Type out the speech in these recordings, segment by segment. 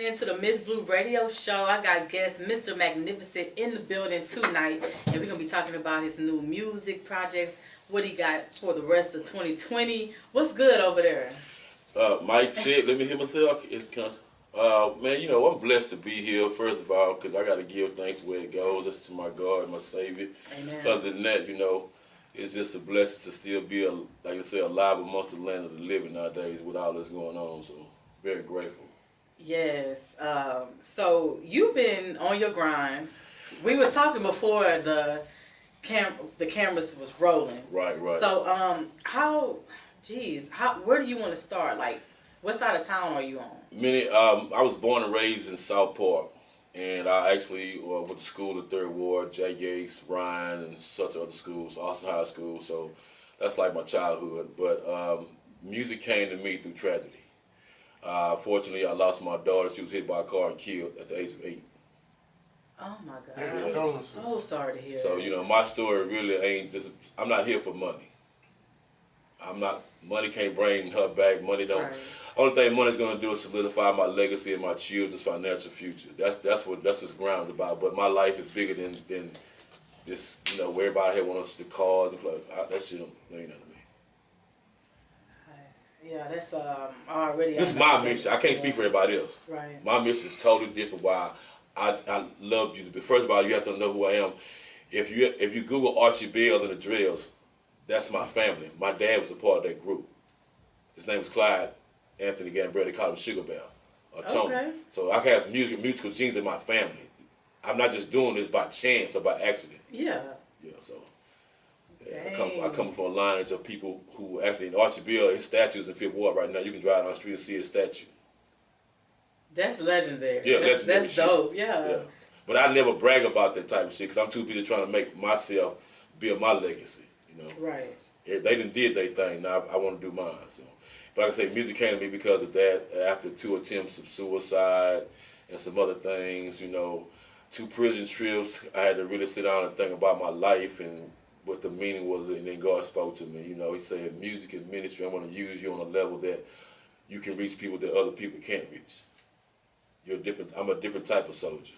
Into the Miss Blue Radio Show. I got guest Mr. Magnificent in the building tonight, and we're gonna be talking about his new music projects, what he got for the rest of 2020. What's good over there? Mike check. Let me hear myself. Man, you know, I'm blessed to be here, first of all, because I got to give thanks where it goes. That's to my God, my Savior. Amen. Other than that, you know, it's just a blessing to still be, like I say, alive amongst the land of the living nowadays with all this going on. So, very grateful. Yes. So you've been on your grind. We was talking before the cameras was rolling. Right. So where do you want to start? Like, what side of town are you on? I was born and raised in South Park, and I actually went to school in 3rd Ward, J. Yates, Ryan, and such other schools, Austin High School. So that's like my childhood. But music came to me through tragedy. Fortunately, I lost my daughter. She was hit by a car and killed at the age of 8. Oh my God! Yeah. I'm so sorry to hear. So you know, my story really ain't just. I'm not here for money. Money can't bring her back. Money don't. Right. Only thing money's gonna do is solidify my legacy and my children's financial future. That's what ground's about. But my life is bigger than this. You know, where everybody here wants the cars and that shit ain't nothing to me. Yeah, that's already. This is my mission. I can't speak for everybody else. Right. My mission is totally different. Why I love music. But first of all, you have to know who I am. If you Google Archie Bell and the Drills, that's my family. My dad was a part of that group. His name was Clyde Anthony Gambrell. They called him Sugar Bell or Tony. Okay. So I have musical genes in my family. I'm not just doing this by chance or by accident. Yeah. Yeah. So. I come from a lineage of people who actually, in Archie Bell, his statue is in 5th Ward right now. You can drive down the street and see his statue. That's legendary. Yeah, legendary. That's dope. Yeah. But I never brag about that type of shit because I'm too busy trying to make myself build my legacy. You know. Right. They didn't did their thing. Now I want to do mine. So, but like I say, music came to me because of that. After 2 attempts of suicide and some other things, you know, 2 prison trips, I had to really sit down and think about my life and what the meaning was, and then God spoke to me. You know, He said, music and ministry, I want to use you on a level that you can reach people that other people can't reach. I'm a different type of soldier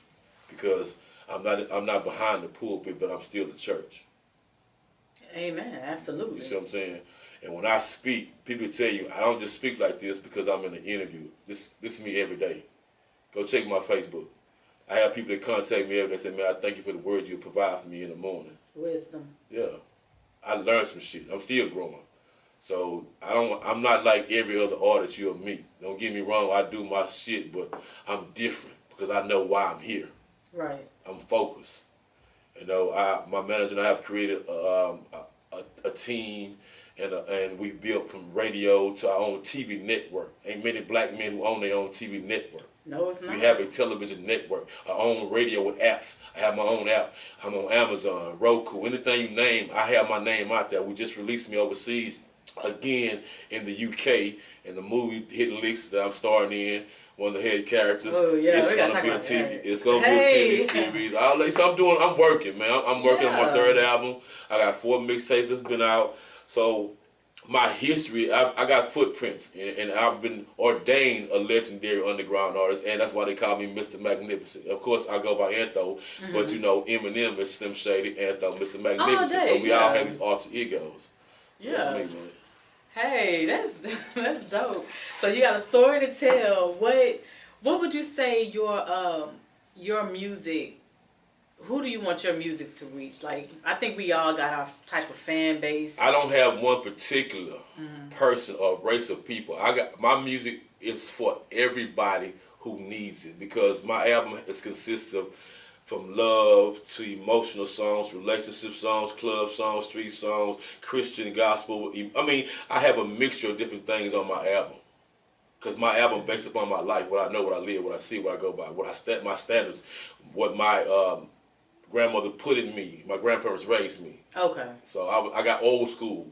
because I'm not behind the pulpit, but I'm still the church. Amen. Absolutely. You see what I'm saying? And when I speak, people tell you I don't just speak like this because I'm in an interview. This is me every day. Go check my Facebook. I have people that contact me every day and say, man, I thank you for the word you provide for me in the morning. Wisdom. Yeah. I learned some shit. I'm still growing. So I'm not like every other artist you'll meet. Don't get me wrong, I do my shit, but I'm different because I know why I'm here. Right. I'm focused. You know, my manager and I have created a team, and we built from radio to our own TV network. Ain't many black men who own their own TV network. No, it's not. We have a television network, our own radio with apps. I have my own app. I'm on Amazon, Roku, anything you name, I have my name out there. We just released me overseas again in the UK in the movie Hidden Licks that I'm starring in. One of the head characters. Oh yeah, it's gonna be a TV. It's gonna be a TV series. I'm working, man. I'm working on my 3rd album. I got 4 mixtapes that's been out. So my history, I got footprints, and I've been ordained a legendary underground artist, and that's why they call me Mr. Magnificent. Of course, I go by Antho, but you know, Eminem is Slim Shady, Antho, Mr. Magnificent. So we all have these alter egos. So that's me, man. Hey, that's dope. So you got a story to tell. What would you say your music? Who do you want your music to reach? Like, I think we all got our type of fan base. I don't have one particular person or race of people. My music is for everybody who needs it because my album consists of from love to emotional songs, relationship songs, club songs, street songs, Christian gospel. I mean, I have a mixture of different things on my album. Because my album based upon my life, what I know, what I live, what I see, what I go by, my standards, what my grandmother put in me, my grandparents raised me. Okay. So I got old school.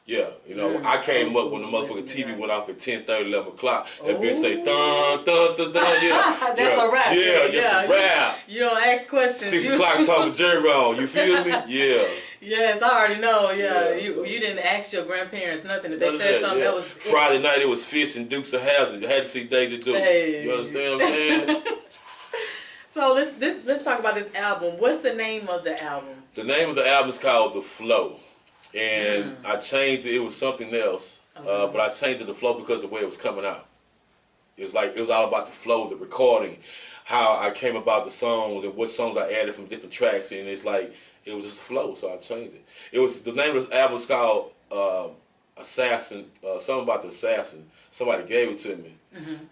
Yeah, you know, I came up when the motherfucking TV went off at 10:30, 11 o'clock. That bitch say, dun, dun, dun, dun, yeah. That's a rap. Yeah, just a rap. You don't ask questions. 6 o'clock, Tom and Jerry on, you feel me? Yeah. Yes, I already know. Yeah, Yeah, so- you didn't ask your grandparents nothing. If they None of said that, something yeah. that was Friday night it was Fish and Dukes of Hazzard. You had to see Deja Duke. Hey. You understand what I'm saying? So let's talk about this album. What's the name of the album? The name of the album is called The Flow, and I changed it. It was something else, but I changed it to Flow because of the way it was coming out. It was all about the flow, the recording, how I came about the songs and what songs I added from different tracks, and it's like it was just a flow, so I changed it. It was the name of this album was called Assassin, something about the assassin. Somebody gave it to me,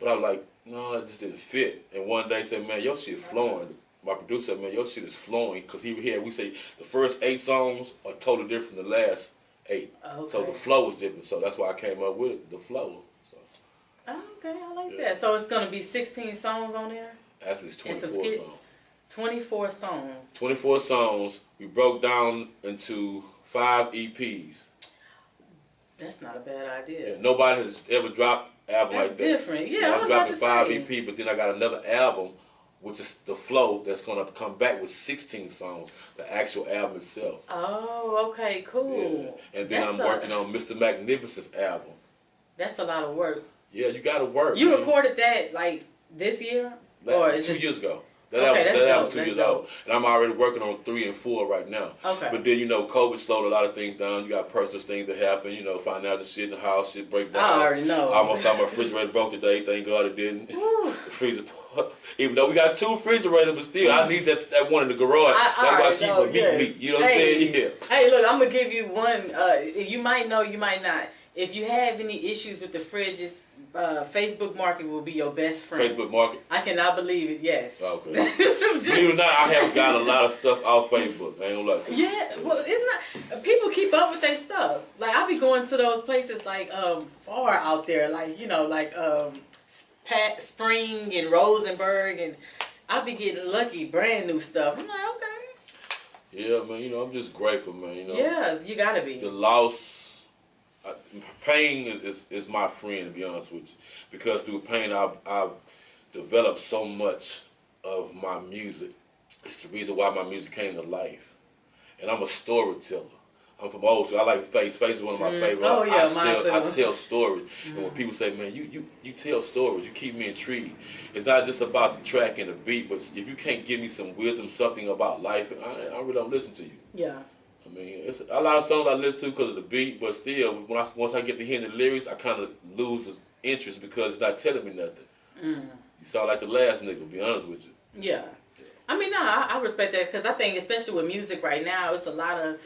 but I was like, no, it just didn't fit. And one day said, man, your shit flowing. My producer said, man, your shit is flowing, because we say the first 8 songs are totally different than the last 8. Okay. So the flow was different. So that's why I came up with it, The Flow. So Okay, I like that. So it's gonna be 16 songs on there. actually, it's And some 24 skits? songs. 24 songs. 24 songs. We broke down into 5 EPs. That's not a bad idea. Yeah, nobody has ever dropped an album That's like that. different. Yeah, I I'm was about dropping to 5 say. EP, but then I got another album, which is The Flow, that's gonna come back with 16 songs. The actual album itself. Oh, okay, cool. Yeah. And then That's I'm working on Mr. Magnificent's album. That's a lot of work. Yeah, you gotta work. You man. recorded that like this year, or it's 2 just years ago. That Okay, album, that's that album dope, 2 that's years dope. old, and I'm already working on 3 and 4 right now. Okay. But then COVID slowed a lot of things down. You got personal things that happen. financial shit in the house, shit break down. I already know. Almost all my refrigerator broke today. Thank God it didn't. Whew. The freezer, even though we got 2 refrigerators, but still I need that one in the garage. That's why I already keep know, my yes. meat. You know what I'm saying? Yeah. Hey, look, I'm gonna give you one. You might know, you might not. If you have any issues with the fridges, Facebook Market will be your best friend. Facebook Market. I cannot believe it. Yes. Okay. Believe it or not, I have got a lot of stuff off Facebook. I ain't gonna lie to you. Yeah, well, it's not. People keep up with their stuff. Like I be going to those places like far out there, like Spring and Rosenberg, and I be getting lucky, brand new stuff. I'm like, okay. Yeah, man. I'm just grateful, man. Yeah, you gotta be. The loss, pain is my friend, to be honest with you, because through pain I've developed so much of my music. It's the reason why my music came to life, and I'm a storyteller. I'm from old school. I like Face. Face is one of my favorite. Oh, yeah, mine too. I tell stories, and when people say, "Man, you tell stories. You keep me intrigued." It's not just about the track and the beat, but if you can't give me some wisdom, something about life, I really don't listen to you. Yeah. I mean, it's a lot of songs I listen to because of the beat, but still, once I get to hearing the lyrics, I kind of lose the interest because it's not telling me nothing. You sound like the last nigga, to be honest with you. Yeah. I mean, no, I respect that because I think, especially with music right now, it's a lot of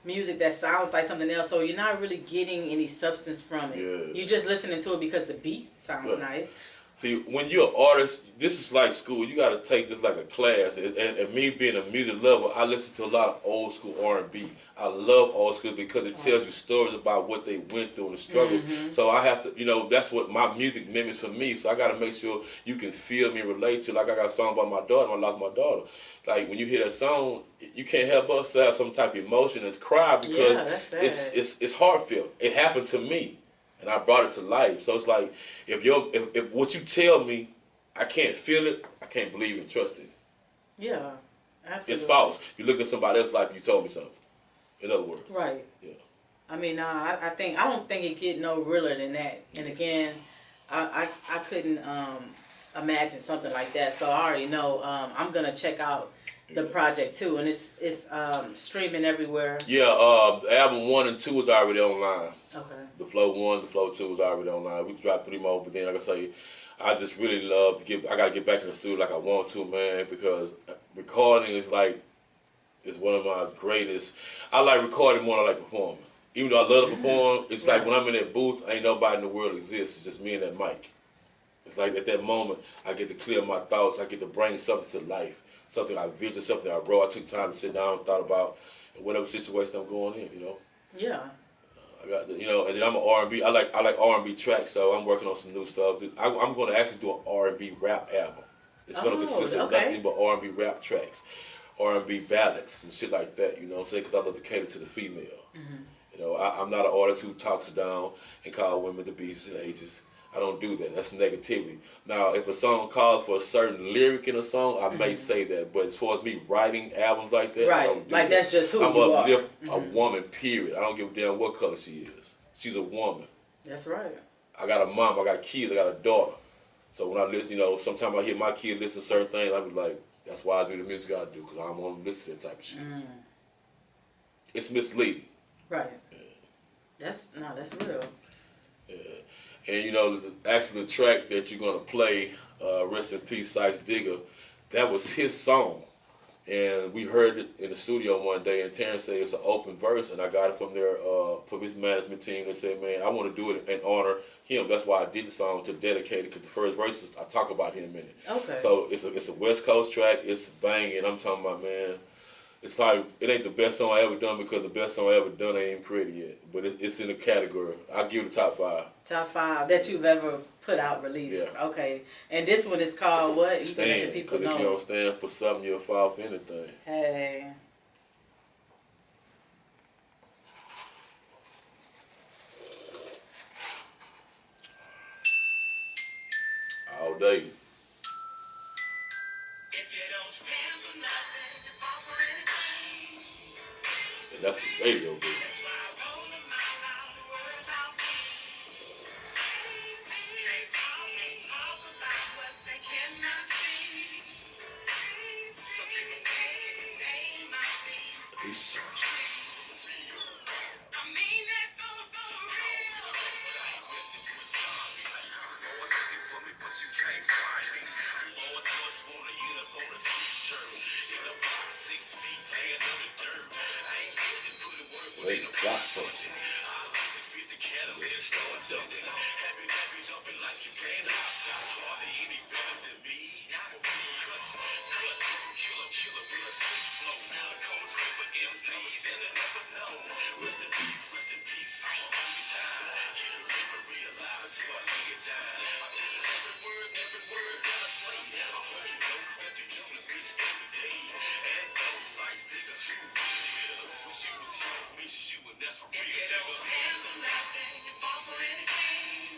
music that sounds like something else, so you're not really getting any substance from it. Yeah. You're just listening to it because the beat sounds nice. See, when you're an artist, this is like school. You got to take this like a class. And me being a music lover, I listen to a lot of old school R&B. I love old school because it tells you stories about what they went through and the struggles. So I have to, that's what my music mimics for me. So I got to make sure you can feel me, relate to. Like I got a song about my daughter. I lost my daughter. Like when you hear that song, you can't help but to have some type of emotion and cry because it's heartfelt. It happened to me. And I brought it to life. So it's like, if what you tell me, I can't feel it, I can't believe and trust it. Yeah, absolutely. It's false. You look at somebody else's life, you told me something. In other words. Right. Yeah. I mean, I don't think it get no realer than that. And again, I couldn't imagine something like that. So I already know I'm gonna check out the project too, and it's streaming everywhere. Yeah, the album 1 and 2 is already online. Okay. The Flow 1, the Flow 2 is already online. We dropped 3 more, but then like I say, I just really love I gotta get back in the studio like I want to, man, because recording is one of my greatest. I like recording more than I like performing. Even though I love to perform, it's like when I'm in that booth, ain't nobody in the world exists. It's just me and that mic. It's like at that moment, I get to clear my thoughts. I get to bring something to life. Something I visioned, something I wrote. I took time to sit down and thought about whatever situation I'm going in, Yeah. I got and then I'm an R&B. I like R&B tracks, so I'm working on some new stuff. I'm going to actually do an R&B rap album. It's going to consist of nothing but R&B rap tracks, R&B ballads and shit like that. You know what I'm saying? Because I love to cater to the female. I'm not an artist who talks down and call women the B's and H's. I don't do that. That's negativity. Now, if a song calls for a certain lyric in a song, I may say that. But as far as me writing albums like that, I Right. don't do Like that. that's just who I'm you are. uplift a woman, period. I don't give a damn what color she is. She's a woman. That's right. I got a mom, I got kids, I got a daughter. So when I listen, sometimes I hear my kids listen to certain things, I be like, that's why I do the music I do, because I don't want to listen to that type of shit. It's misleading. Right. That's real. And actually the track that you're gonna play, rest in peace, Sykes Digger, that was his song. And we heard it in the studio one day, and Terrence said it's an open verse, and I got it from from his management team. They said, man, I want to do it in honor him. That's why I did the song to dedicate it, because the first verses, I talk about him in it. Okay. So it's a West Coast track. It's banging. I'm talking about, man, it's like, it ain't the best song I ever done, because the best song I ever done ain't even created yet. But it's in the category. I'll give it the top 5. Top 5 that you've ever put out, released. Yeah. Okay. And this one is called what? You can let your Stand, people because if you know. don't stand for something, you'll fall for anything. Hey. All day. If you don't stand for nothing, you fall for anything. And that's the radio bit. That's why I roll a mile out the word about me. Can't talk about what they cannot see. Some people can't name my things. I mean that for real. Always looking for me, but you can't find me. You always just wanna end up on a t-shirt. In a box 6 feet, laying on the dirt. I ain't scared to put in work when ain't no block punching. I like to fit the catalyst and start dumping. Happy jumping like you can. Hopscotch, hardly any better than me. I'm a real killer with a sick flow. A cold scope of MCs and I never know. Rest in peace, rest in peace. Can't remember, realize until I lay it down. I did every word that I say. I hope you know that you truly be every day. And those sights, niggas, you real. Wish you was here with me, shooting, that's for real. If you don't stand for nothing, you fall for anything.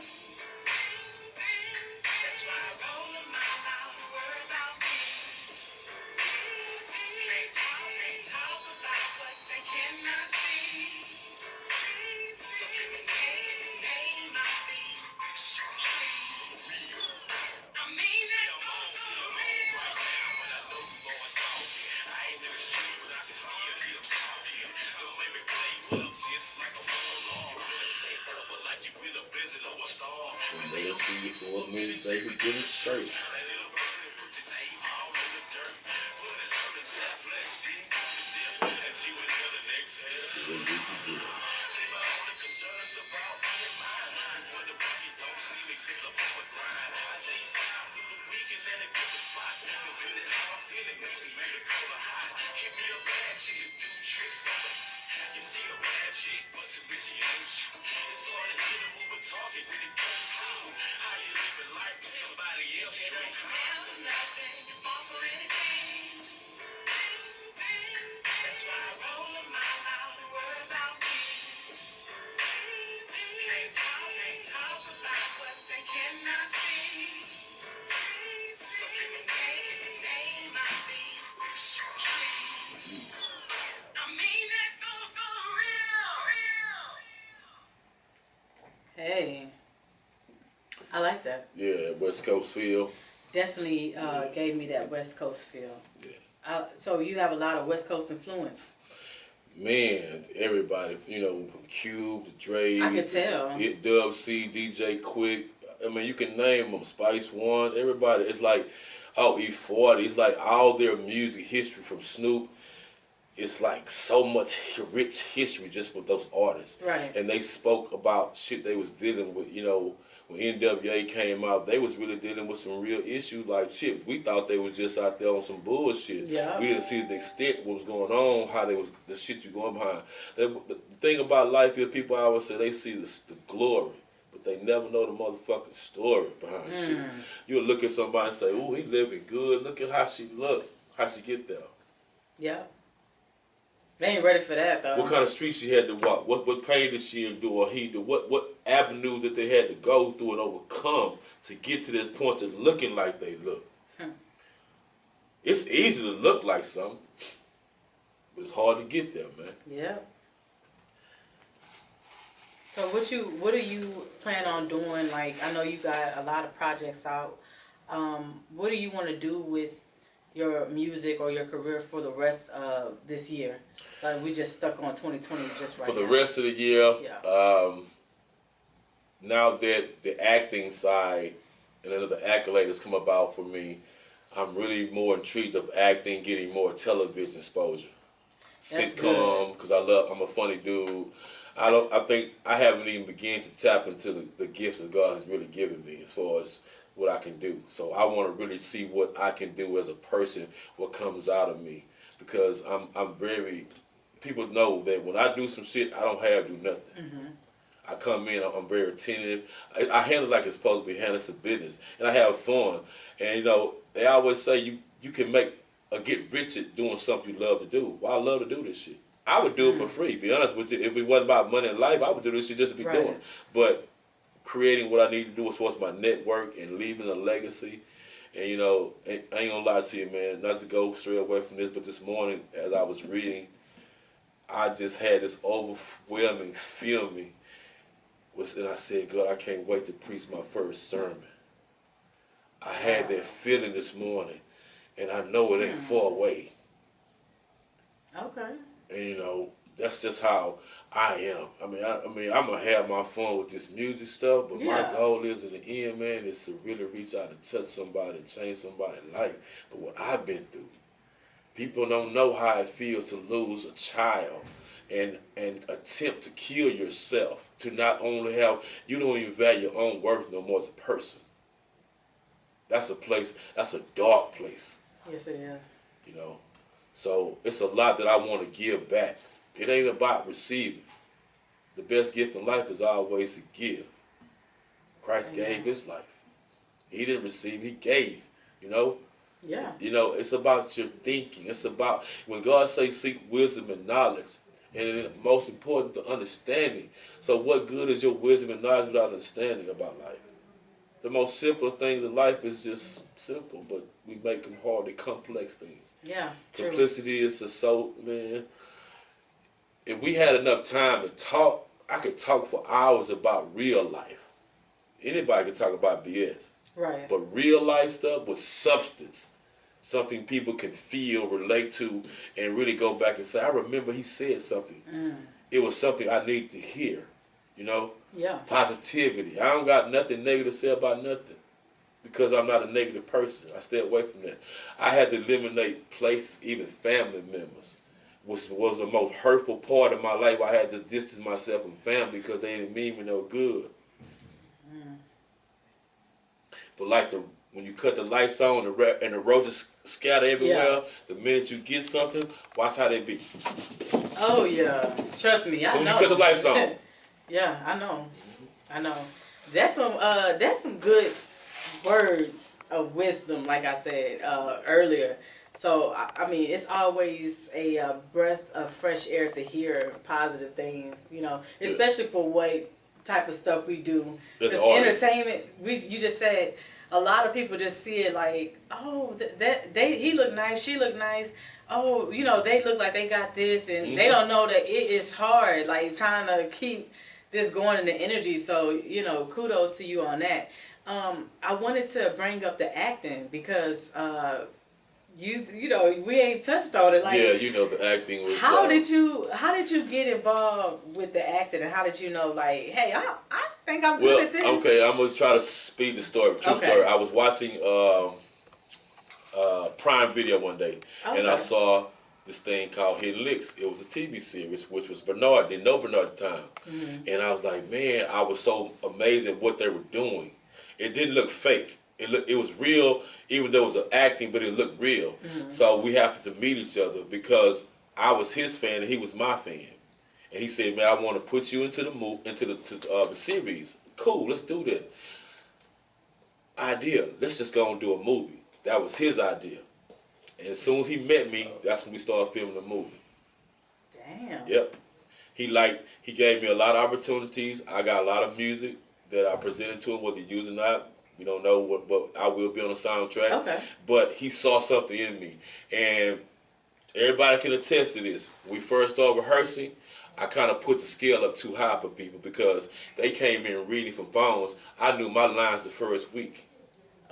That's why I roll a mile out the word about me. Can't talk about what they cannot see. Some people can't name my things. I mean that for real. Right now, when I know you going talking, I ain't in the streets, but I can still hear them talking. Don't make me play up just like a warlord. Take cover like you been a visit or a star. When they'll see you for a minute, they can get it straight. That's why I roll a mile out the word about me. Can't talk about what they cannot see. Some people can't name my things. I mean that for real. Hey. I like that. Yeah, West Coast feel. Definitely gave me that West Coast feel. Yeah. So you have a lot of West Coast influence. Man, everybody, from Cube to Dre, I could tell. Dub C, DJ Quick. I mean, you can name them. Spice One, everybody. It's like, E40. It's like all their music history from Snoop. It's like so much rich history just with those artists. Right. And they spoke about shit they was dealing with, when NWA came out, they was really dealing with some real issues. Like, shit, we thought they was just out there on some bullshit. Yeah. We didn't see the extent what was going on, how they was, the shit you going behind. The thing about life is, people always say they see the glory, but they never know the motherfucking story behind shit. You'll look at somebody and say, ooh, he living good. Look at how she look, how she get there. Yeah. They ain't ready for that though. What kind of streets she had to walk? What pain did she endure? Or he did? What avenue that they had to go through and overcome to get to this point of looking like they look? It's easy to look like something, but it's hard to get there, man. Yeah. So what do you plan on doing? Like, I know you got a lot of projects out. What do you want to do with your music or your career for the rest of this year? Like, we just stuck on 2020 just right For the now. rest of the year, Yeah. now that the acting side and another accolade has come about for me, I'm really more intrigued of acting, getting more television exposure, That's sitcom, because I'm a funny dude. I think I haven't even begun to tap into the gifts that God has really given me as far as what I can do. So I want to really see what I can do as a person, what comes out of me, because I'm very. People know that when I do some shit, I don't have to do nothing. Mm-hmm. I come in, I'm very attentive. I handle it like it's supposed to be handled. It's a business, and I have fun. And you know, they always say you can make or get rich at doing something you love to do. Well, I love to do this shit. I would do it for free. Be honest with you, if it wasn't about money in life, I would do this shit just to be Right. doing. But creating what I need to do as far as my network and leaving a legacy. And you know, and I ain't gonna lie to you, man. Not to go straight away from this, but this morning as I was reading, I just had this overwhelming feeling. And I said, God, I can't wait to preach my first sermon. I had that feeling this morning, and I know it ain't far away. Okay. And you know, that's just how I am. I mean, I'm gonna have my fun with this music stuff, but my Yeah. goal is in the end, man, is to really reach out and touch somebody and change somebody's life. But what I've been through, people don't know how it feels to lose a child and attempt to kill yourself. To not only have, you don't even value your own worth no more as a person. That's a place. That's a dark place. Yes, it is. You know. So it's a lot that I want to give back. It ain't about receiving. The best gift in life is always to give. Christ gave his life. He didn't receive, he gave, you know. Yeah. You know, it's about your thinking. It's about, when God says seek wisdom and knowledge, and most important, the understanding. So what good is your wisdom and knowledge without understanding about life? The most simple things in life is just simple, but we make them hard and complex things. Yeah. True. Simplicity is so, man. If we had enough time to talk, I could talk for hours about real life. Anybody can talk about BS. Right. But real life stuff with substance, something people can feel, relate to, and really go back and say, I remember he said something. It was something I need to hear, you know? Yeah. Positivity. I don't got nothing negative to say about nothing because I'm not a negative person. I stay away from that. I had to eliminate places, even family members, which was the most hurtful part of my life. I had to distance myself from family because they didn't mean me no good. But like when you cut the lights on and the roaches scatter everywhere, the minute you get something, watch how they be. Oh yeah. Trust me, I So when know. you cut the lights on. Yeah, I know. I know. That's some good words of wisdom, like I said earlier. So I mean, it's always a breath of fresh air to hear positive things, you know, especially for what type of stuff we do. As Because artists. entertainment, you just said, a lot of people just see it like, oh, he look nice, she look nice. Oh, you know, they look like they got this, and they don't know that it is hard, like trying to keep this going in the energy. So, you know, kudos to you on that. I wanted to bring up the acting because you know, we ain't touched on it. Like, Yeah, you know, the acting was. how did you get involved with the acting, and how did you know, like, hey, I think I'm good at this? Okay, I'm gonna try to speed the story. True Okay. story. I was watching Prime Video one day, and I Okay. saw this thing called Hidden Licks. It was a TV series, which was Bernard. Didn't know Bernard at the time, and I was like, man, I was so amazed at what they were doing. It didn't look fake. It was real, even though it was an acting, but it looked real. So we happened to meet each other because I was his fan and he was my fan. And he said, man, I want to put you into the series. Cool, let's do that. Idea, let's just go and do a movie. That was his idea. And as soon as he met me, that's when we started filming the movie. Damn. Yep. He gave me a lot of opportunities. I got a lot of music that I presented to him, whether he used it or not. We don't know what, but I will be on the soundtrack. Okay. But he saw something in me, and everybody can attest to this. When we first started rehearsing, I kind of put the scale up too high for people because they came in reading from phones. I knew my lines the first week.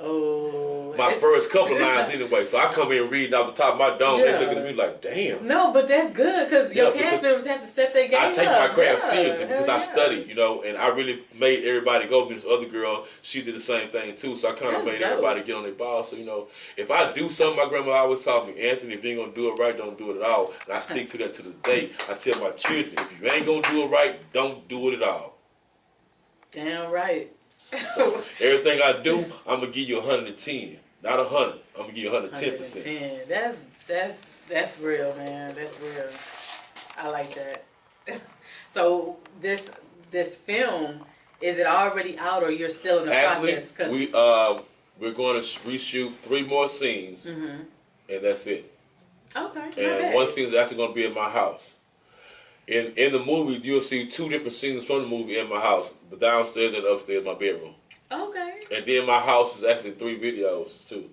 Oh. My first couple of lines anyway. So I come in reading off the top of my dome. Yeah. They look at me like, damn. No, but that's good because your Yeah, cast members have to step their game up. I take my craft Yeah, seriously because hell I yeah. study, you know, and I really made everybody go. This other girl, she did the same thing too. So I kind of That's made dope. everybody get on their balls. So, you know, if I do something, my grandma always taught me, Anthony, if you ain't going to do it right, don't do it at all. And I stick to that to the day. I tell my children, if you ain't going to do it right, don't do it at all. Damn right. So everything I do, I'm going to give you 110. Not 100. I'm going to give you 110%. 110. That's real, man. That's real. I like that. So this film, is it already out or you're still in the Actually, process? 'Cause- we're going to reshoot 3 more scenes, and that's it. Okay. not And bad. one scene is actually going to be in my house. In the movie, you'll see 2 different scenes from the movie in my house. The downstairs and upstairs, my bedroom. Okay. And then my house is actually 3 videos, too.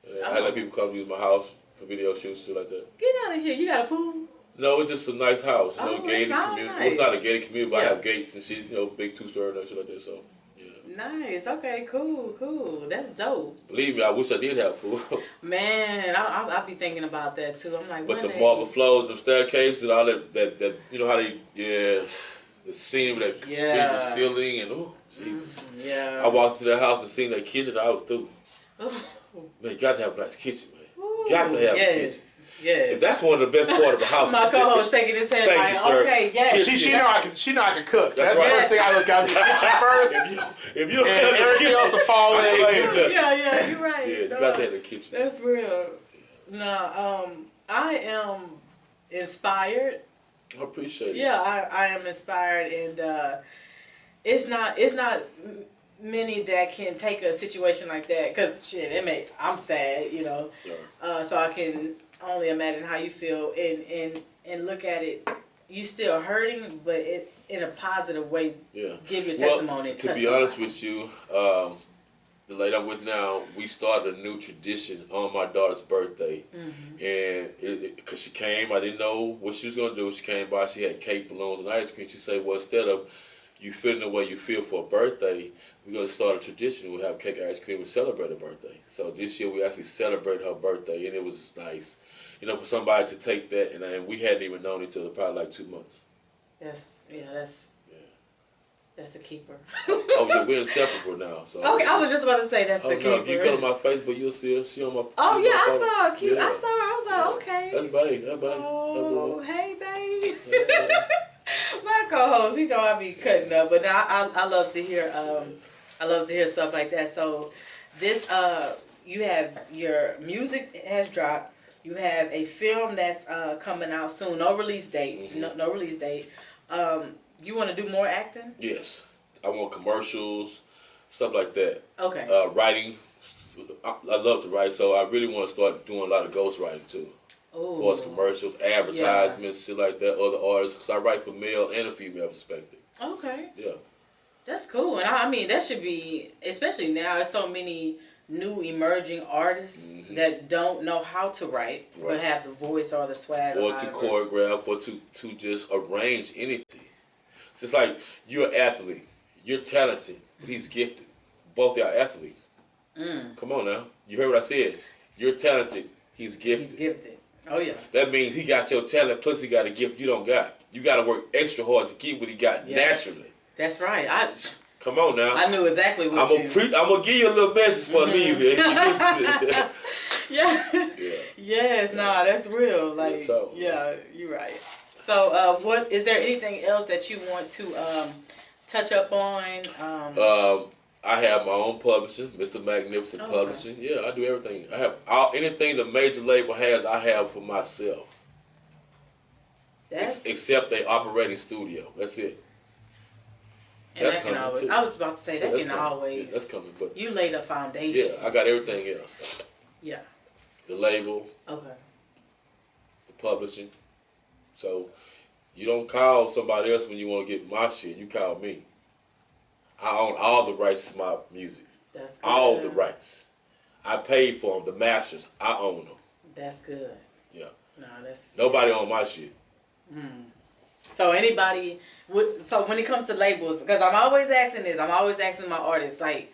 And I let people come use my house for video shoots, shit like that. Get out of here. You got a pool? No, it's just a nice house, you know, Oh, it gated sound community. nice. Well, it's not a gated community, but I Yeah. have gates and shit, you know, big 2-story and shit like that, so, yeah. Nice. Okay, cool. That's dope. Believe me, I wish I did have a pool. Man, I'll be thinking about that too. I'm like, But one the day- marble floors and the staircases and all that, you know how they, the scene with that Yeah. the ceiling and, oh, Jesus. Yeah. I walked to their house and seen their kitchen, I was through. Ooh. Man, you got to have a nice kitchen, man. Ooh, Got to have a kitchen. yes. Yes. If that's one of the best part of a house. My co-host shaking his head Thank like, you, sir. okay, yes. She know I can cook. So That's that's the right. first thing I look at. The kitchen first, If you don't and have the everything kitchen, else will fall I in can't do later. nothing. Yeah, you're right. Yeah, you No, got to have the kitchen. That's real. No, I am inspired. I appreciate it. Yeah, I am inspired, and it's not many that can take a situation like that because shit, I'm sad, you know. Yeah. So I can only imagine how you feel and look at it. You still hurting, but it in a positive way. Yeah. Give your testimony. Well, to touch be honest somebody. with you, the lady I'm with now, we started a new tradition on my daughter's birthday. And because she came, I didn't know what she was going to do. She came by, she had cake, balloons, and ice cream. She said, well, instead of you feeling the way you feel for a birthday, we're going to start a tradition. We'll have cake, ice cream, and celebrate her birthday. So this year we actually celebrated her birthday, and it was nice. You know, for somebody to take that, and we hadn't even known each other probably like 2 months. That's a keeper. Oh, yeah, we're inseparable now. So. Okay, I was just about to say that's Oh a no! keeper. You go to my Facebook, you'll see her. She on my. Oh she yeah, on I my saw her. phone. Cute. Yeah. I saw her. I was like, okay. That's babe. That's babe. Oh, hey, babe. That's babe. My co-host, he know I be cutting up, but I love to hear stuff like that. So this you have your music has dropped. You have a film that's coming out soon. No release date. No release date. You want to do more acting? Yes, I want commercials, stuff like that. Okay. Writing. I love to write, so I really want to start doing a lot of ghost writing too. Ooh. For commercials, advertisements, shit like that. Other artists, because I write from male and a female perspective. Okay. Yeah. That's cool, and I mean that should be, especially now. There's so many new emerging artists that don't know how to write, but have the voice or the swag, Or how to write. choreograph, or to just arrange anything. It's just like you're an athlete, you're talented, but he's gifted. Both are athletes. Come on now, you heard what I said. You're talented, he's gifted. He's gifted. Oh yeah. That means he got your talent, plus he got a gift you don't got. You got to work extra hard to get what he got naturally. That's right. Come on now. I knew exactly what I'm gonna give you a little message for me, man. You listen to it. Yeah. Yeah. Yes. Nah. That's real. Like. So, yeah. You're right. So, what is there anything else that you want to touch up on? I have my own publishing, Mr. Magnificent Okay. Publishing. Yeah, I do everything. I have anything the major label has, I have for myself. That's Except a operating studio. That's it. and that's that can coming, always. too. I was about to say that that's can coming. always. Yeah, that's coming. But You laid a foundation. yeah, I got everything else. Yeah. The label, Okay. the publishing. So you don't call somebody else when you want to get my shit. You call me. I own all the rights to my music. That's good. All the rights. I paid for them. The masters, I own them. That's good. Yeah. No, that's Nobody own my shit. So anybody would. So when it comes to labels, because I'm always asking this, I'm always asking my artists, like,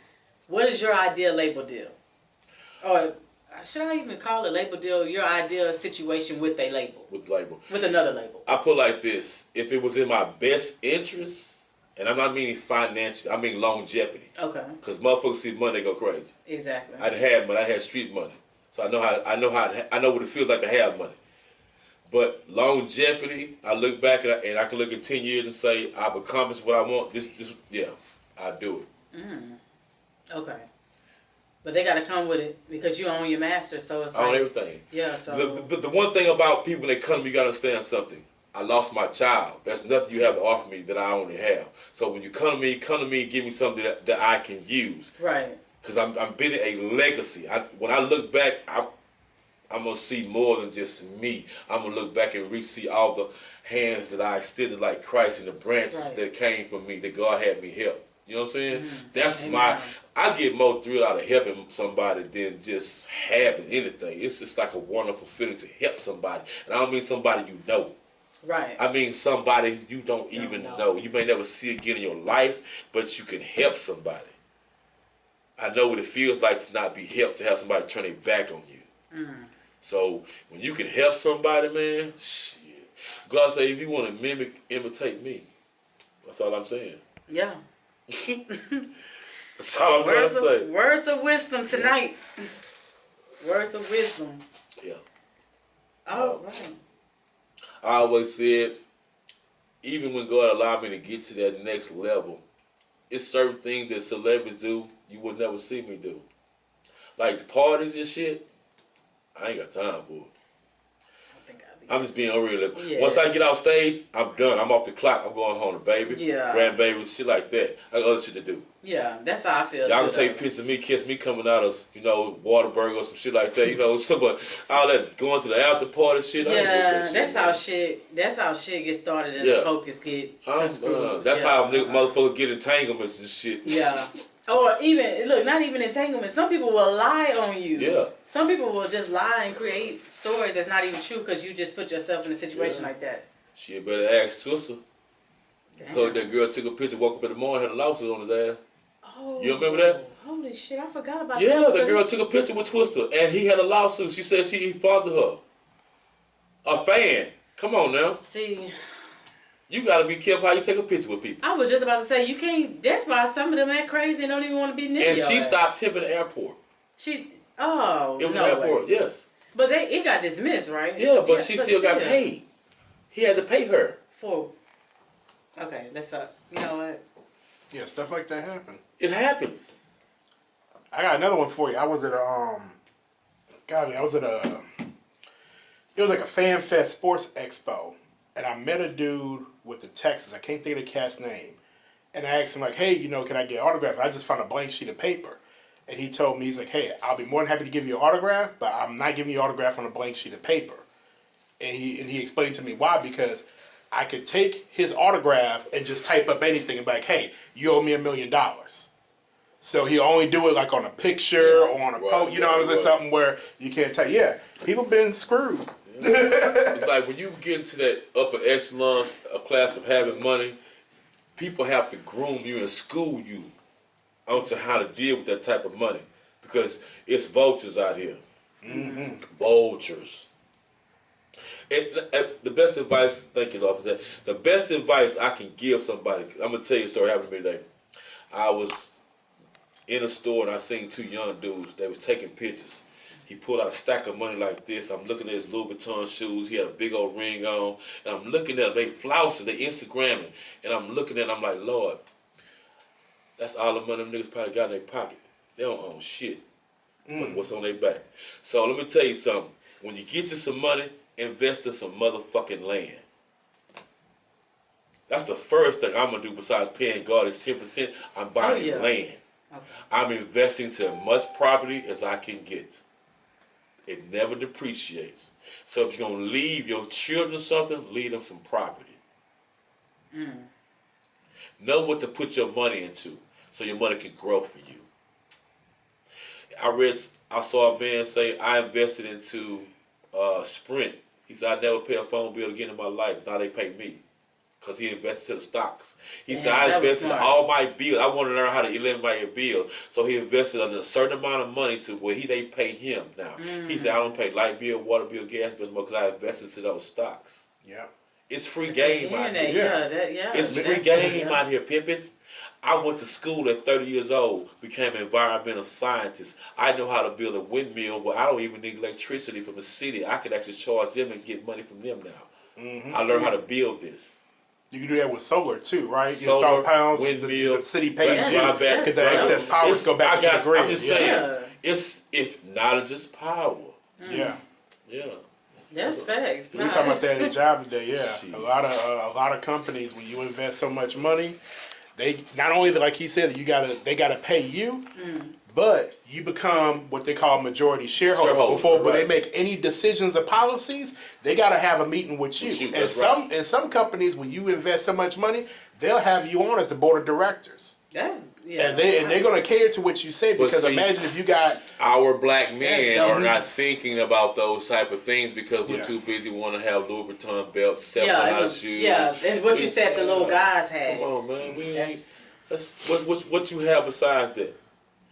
what is your ideal label deal? Or should I even call it label deal? Your ideal situation with a label, With label. with another label. I put like this: if it was in my best interest, and I'm not meaning financial, I mean longevity. Okay. Cause motherfuckers see money, they go crazy. Exactly. I didn't have money. I had street money, so I know what it feels like to have money. But longevity, I look back and I can look in 10 years and say I've accomplished what I want. Yeah, I do it. Okay. But they got to come with it because you own your master, so it's I own like, everything. yeah. So But the one thing about people when they come to me, you gotta understand something. I lost my child. There's nothing you have to offer me that I only have. So when you come to me and give me something that I can use. right. Because I'm building a legacy. When I look back, I'm going to see more than just me. I'm going to look back and see all the hands that I extended like Christ and the branches Right. that came from me, that God had me help. You know what I'm saying? That's Amen. I get more thrill out of helping somebody than just having anything. It's just like a wonderful feeling to help somebody. And I don't mean somebody you know. Right. I mean somebody you don't even know. You may never see again in your life, but you can help somebody. I know what it feels like to not be helped, to have somebody turn their back on you. So when you can help somebody, man, shit. God say, if you want to imitate me. That's all I'm saying. Yeah. That's all I'm trying to say. Words of wisdom tonight. Words of wisdom. Yeah. Oh, right. I always said, even when God allowed me to get to that next level, it's certain things that celebrities do you would never see me do. Like parties and shit, I ain't got time for it. I think I'll be. I'm just being unreal. Yeah. Once I get off stage, I'm done. I'm off the clock. I'm going home to baby, Yeah. grandbaby, shit like that. I got other shit to do. Yeah, that's how I feel. Y'all too, can take though. pictures of me, catch me coming out of, Waterburg or some shit like that. All that going to the after party shit. I ain't with Yeah, that shit, that's man. how shit. That's how shit gets started and Yeah. the focus get. I'm screwed. done. That's Yeah. how motherfuckers get entanglements and shit. Yeah. Or even look, not even entanglement. Some people will lie on you. Yeah. Some people will just lie and create stories that's not even true because you just put yourself in a situation Yeah. like that. Shit, better ask Twister. Damn. So that girl took a picture, woke up in the morning, had a lawsuit on his ass. Oh, You remember that? Holy shit, I forgot about that. Yeah, the because girl took a picture with Twister, and he had a lawsuit. She said he fathered her. A fan. Come on now. See, You gotta be careful how you take a picture with people. I was just about to say you can't. That's why some of them act crazy and don't even want to be near And your she ass. stopped him at the airport. She. Oh It was no an airport, way. yes. But it got dismissed, right? Yeah, but she still got paid. He had to pay her. For. Okay, that's you know what? Yeah, stuff like that happen. It happens. I got another one for you. I was at a it was like a Fan Fest Sports Expo, and I met a dude with the Texas. I can't think of the cat's name, and I asked him like, "Hey, can I get an autograph?" And I just found a blank sheet of paper, and he told me, he's like, "Hey, I'll be more than happy to give you an autograph, but I'm not giving you an autograph on a blank sheet of paper." And he explained to me why, because I could take his autograph and just type up anything and be like, "Hey, you owe me $1 million." So he only do it like on a picture or on a post. You know what I'm saying? right. Something where you can't tell. Yeah, people been screwed. It's like when you get into that upper echelon, a class of having money, people have to groom you and school you onto how to deal with that type of money, because it's vultures out here. Mm-hmm. Vultures. And the best advice, thank you, Lord, for that. The best advice I can give somebody, I'm gonna tell you a story happened to me today. I was in a store and I seen two young dudes. They was taking pictures. He pulled out a stack of money like this. I'm looking at his Louis Vuitton shoes. He had a big old ring on. And I'm looking at them. They flousing, they Instagramming. And I'm looking at them, I'm like, Lord, that's all the money them niggas probably got in their pocket. They don't own shit. What's on their back? So let me tell you something. When you get you some money, invest in some motherfucking land. That's the first thing I'm going to do besides paying God is 10%. I'm buying land. Okay. I'm investing to as much property as I can get. It never depreciates. So if you're gonna leave your children something, leave them some property. Know what to put your money into, so your money can grow for you. I saw a man say, I invested into Sprint. He said, I never pay a phone bill again in my life. Now they pay me. Because he invested in the stocks. He said, I that was invested smart. all my bills. I want to learn how to eliminate my bill. So he invested a certain amount of money to where they pay him now. He said, I don't pay light bill, water bill, gas bill because I invested into those stocks. Yeah. It's free game out here. It's free game out here, pimping. I went to school at 30 years old, became an environmental scientist. I know how to build a windmill, but I don't even need electricity from the city. I can actually charge them and get money from them now. I learned how to build this. You can do that with solar too, right? You Solar, install panels, windmill, the city pays you back, because the excess power go back to the grid. I'm just saying, if knowledge is power. Yeah. Yeah. That's facts. We were talking about that in the job today. Yeah, Jeez. a lot of companies, when you invest so much money, they not only, like he said, they gotta pay you, but you become what they call majority shareholder. Before when they make any decisions or policies, they gotta have a meeting with you. And some companies, when you invest so much money, they'll have you on as the board of directors. And they're gonna cater to what you say, because imagine if you got our black men are not thinking about those type of things because we're too busy want to have Louis Vuitton belts, $7 shoes. Yeah, and what you said the little guys had. Come on, man. That's what you have besides that.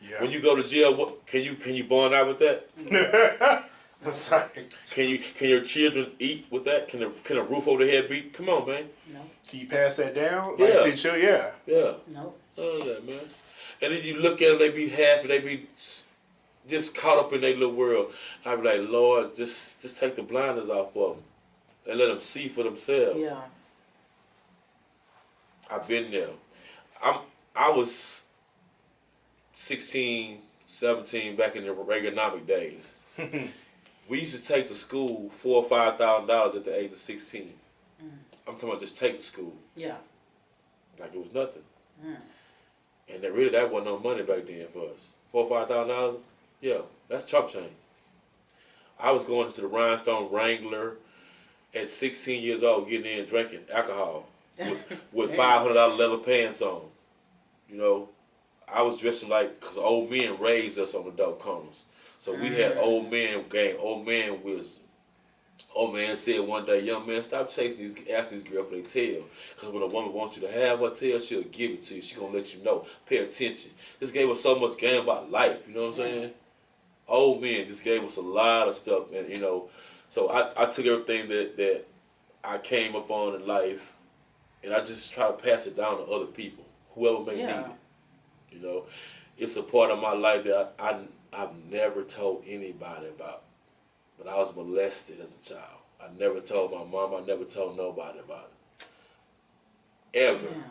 Yeah. When you go to jail, what can you bond out with that? That's right. Can your children eat with that? Can a roof over their head be? Come on, man. No. Can you pass that down? Yeah. Like, teach you, yeah. Yeah. No. Oh yeah, man. And then you look at them, they be happy, they be just caught up in their little world. I be like, Lord, just take the blinders off of them and let them see for themselves. Yeah. I've been there. I was 16, 17 back in the Reaganomic days. We used to take to school $4,000 or $5,000 at the age of 16. I'm talking about just take to school. Yeah. Like it was nothing. And that wasn't no money back then for us. $4,000 or $5,000, yeah, that's chump change. I was going to the Rhinestone Wrangler at 16 years old, getting in drinking alcohol with $500 leather pants on. You know, I was dressing like, because old men raised us on the dope corners. So we had old men gang, old man wisdom. Old man said one day, young man, stop chasing after this girl for their tail. Because when a woman wants you to have her tail, she'll give it to you. She's going to let you know. Pay attention. This gave us so much game about life, you know what I'm saying? Old men just gave us a lot of stuff, and you know. So I took everything that I came up on in life, and I just try to pass it down to other people, whoever may need it. You know, it's a part of my life that I've never told anybody about. But I was molested as a child. I never told my mom. I never told nobody about it. Ever. Damn.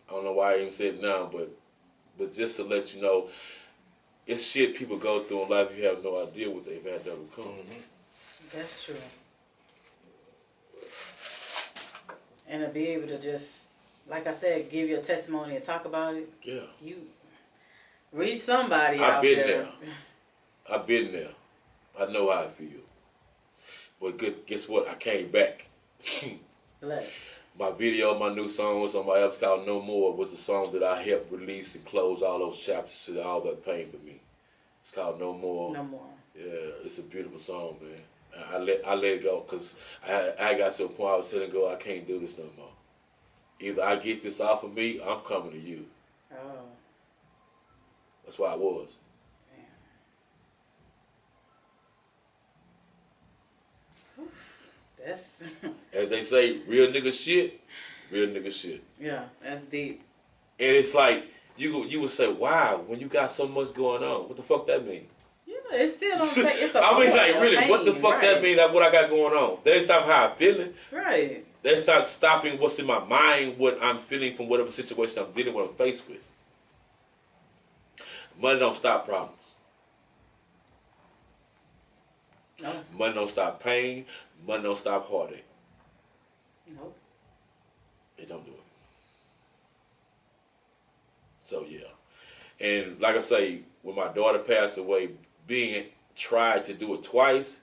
I don't know why I even said it now, but just to let you know, it's shit people go through in life. You have no idea what they've had to overcome. That's true. And to be able to just, like I said, give your testimony and talk about it. Yeah. You reach somebody I've out been there. I've been there. I know how I feel. But guess what? I came back. Blessed. My video, my new song was on my album called No More. Was the song that I helped release and close all those chapters to all that pain for me. It's called No More. No more. Yeah, it's a beautiful song, man. I let it go because I got to a point I was telling God, I can't do this no more. Either I get this off of me, I'm coming to you. Oh. That's why I was. That's As they say, real nigga shit, real nigga shit. yeah, that's deep. And it's like you would say, wow, when you got so much going on, what the fuck that mean? Yeah, it still don't take. It's a I mean, point like, of really, what the pain, fuck right. that mean? Like, what I got going on? That ain't stop how I'm feeling. Right. That's not stopping what's in my mind, what I'm feeling from whatever situation I'm dealing with, I'm faced with. Money don't stop problems. No. Money don't stop pain. Money don't stop heartache. Nope. It don't do it. So yeah. And like I say, when my daughter passed away being tried to do it twice,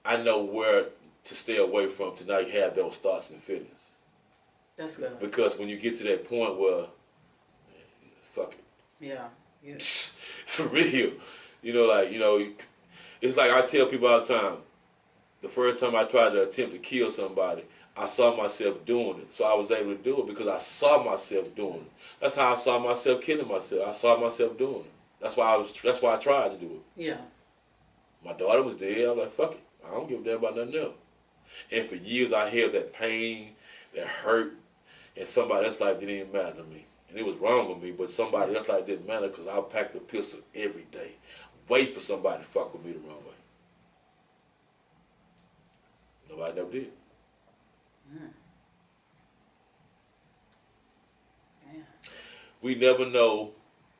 I know where to stay away from to not have those thoughts and feelings. That's good. Because when you get to that point where, fuck it. Yeah. Yeah. For real. It's like I tell people all the time, the first time I tried to attempt to kill somebody, I saw myself doing it. So I was able to do it because I saw myself doing it. That's how I saw myself killing myself. I saw myself doing it. That's why I tried to do it. Yeah. My daughter was dead. I was like, fuck it. I don't give a damn about nothing else. And for years I held that pain, that hurt, and somebody else's life didn't even matter to me. And it was wrong with me, but somebody else's life didn't matter because I packed a pistol every day, wait for somebody to fuck with me the wrong way. Nobody never did. Yeah. We never know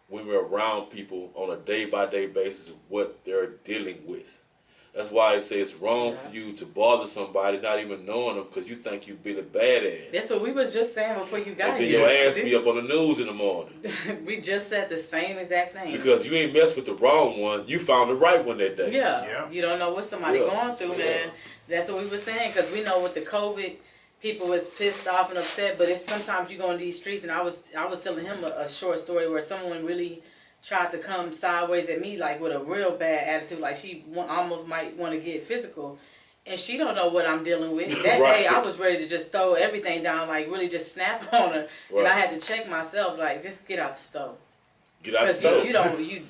when we're around people on a day-by-day basis what they're dealing with. That's why I say it's wrong for you to bother somebody not even knowing them because you think you've been a badass. That's what we was just saying before you got And then here. your ass be up on the news in the morning. We just said the same exact thing. Because you ain't messed with the wrong one, you found the right one that day. Yeah. Yeah. You don't know what somebody Yeah. going through, Yeah. man. That's what we were saying because we know with the COVID, people was pissed off and upset. But it's sometimes you go in these streets, and I was telling him a short story where someone really tried to come sideways at me like with a real bad attitude, like she almost might want to get physical, and she don't know what I'm dealing with. That Right. day I was ready to just throw everything down, like really just snap on her, and I had to check myself, like just get out the stove. Get out the Because stove. you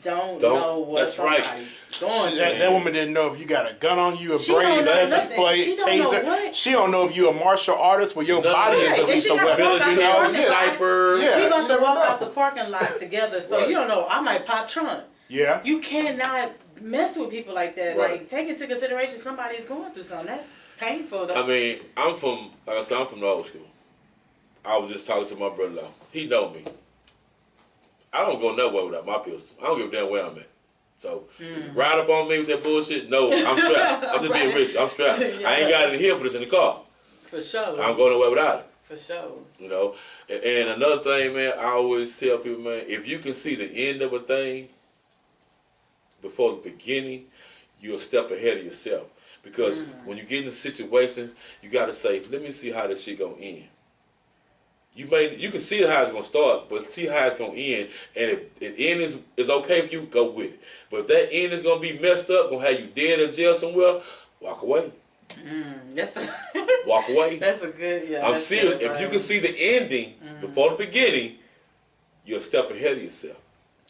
don't know what That's right. somebody's going through. That woman didn't know if you got a gun on you, a She don't braid, know a nothing. display, She don't know taser. what. She don't know if you a martial artist where your None of body that. is at Right, least and a she gotta weapon. walk out You the know? parking lot. Sniper. Yeah. We about to never walk know. out the parking lot together, so Right. you don't know. I might pop trunk. Yeah. You cannot mess with people like that. Right. Like, take into consideration somebody's going through something. That's painful, though. I mean, I'm from the old school. I was just talking to my brother-in-law. He know me. I don't go nowhere without my pistol. I don't give a damn where I'm at. So, ride up on me with that bullshit? No, I'm strapped. I'm just being rich. I'm strapped. Yeah. I ain't got it in here, but it's in the car. For sure. I don't go nowhere without it. For sure. You know? And another thing, man, I always tell people, man, if you can see the end of a thing before the beginning, you're a step ahead of yourself. Because when you get into situations, you got to say, let me see how this shit gonna end. You can see how it's gonna start, but see how it's gonna end. And if the end is okay for you, go with it. But if that end is gonna be messed up, gonna have you dead in jail somewhere, walk away. That's a, Walk away. that's a good, yeah. I'm that's serious. good If you advice. can see the ending before the beginning, you're a step ahead of yourself.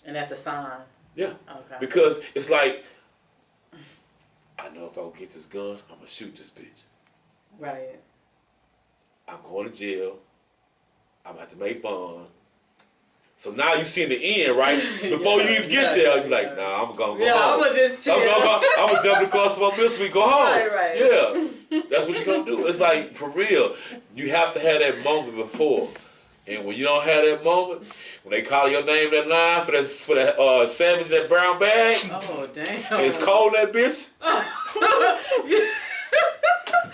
And that's a sign. Yeah. Okay. Because it's like, I know if I don't get this gun, I'm gonna shoot this bitch. Right. I'm going to jail. I'm about to make bond. So now you see the end, right? Before you even get there, you're like, nah, I'm gonna go Yeah, home. I'ma just chill. I'm gonna jump in the car, smoke this week, go home. Right. Yeah, that's what you're gonna do. It's like, for real, you have to have that moment before. And when you don't have that moment, when they call your name that line for that sandwich in that brown bag, Oh, damn. and it's cold in that bitch,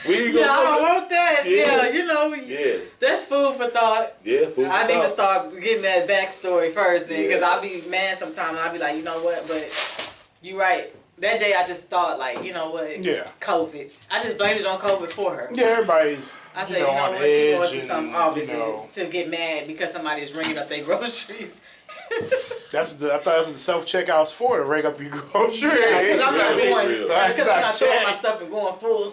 we ain't Yeah, I don't gonna want that. Yeah. Yeah, you know. Yes. That's food for thought. Yeah, food I for need to thought. start getting that backstory first then, because Yeah. I'll be mad sometimes and I'll be like, you know what, but you right. That day I just thought like, you know what, Yeah. COVID. I just blamed it on COVID for her. Yeah, everybody's I said, you know, on what, she going edge through and, something obviously you know, to get mad because somebody's ringing up their groceries. I thought that's what the self-checkout's for, to ring up your groceries. Because I'm not Exactly. going, Right, because I'm not throwing my checked. stuff and going full,